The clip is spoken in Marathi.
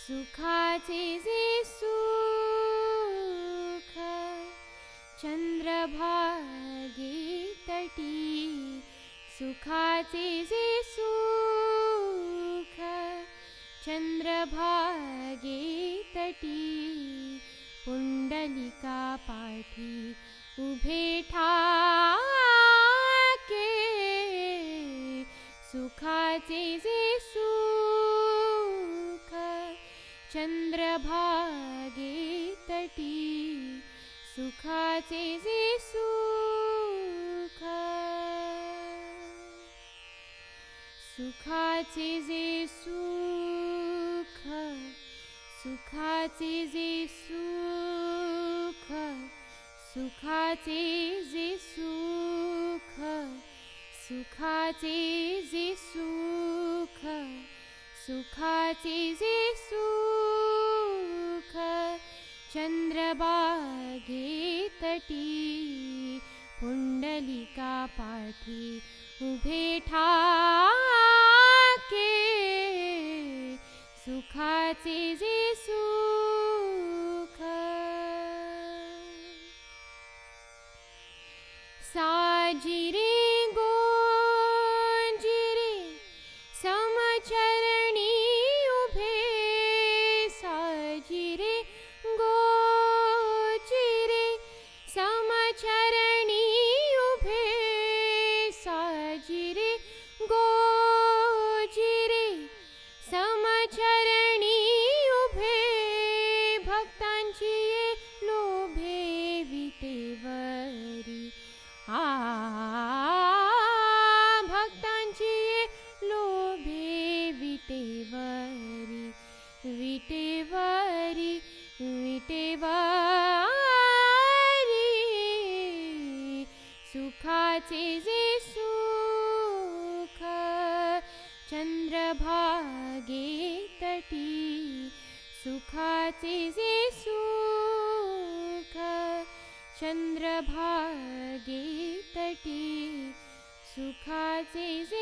सुखाचे जे सुख चंद्रभागे तटी, सुखाचे जे सुख चंद्रभागे तटी, पुंडलिका पाठी उभे ठाके, सुखाचे जे सुख चंद्रभागे तटी, सुखाचे जे सुख, सुखाचे जे सुख, सुखाचे जे सुख, सुखाचे जे सुख, सुखाचे जे सुख, सुखाचे जे सुख चंद्रभागे तटी, पुंडलिका पाठी उभे ठाके, सुखाचे जे सुख, साजिरे गोंजिरे समचरणी उभे, साजिरे गोंजिरे समचरणी उभे, साजिरे गोंजिरे समचरणी उभे, भक्तांची लोभे विटेवरी, भक्तांची लोभे विटेवरी, विटेवरी, विटेवरी, सुखाचे जे सुख चंद्रभागे तटी, सुखाचे जे सुख चंद्रभागे तटी, सुखाचे जे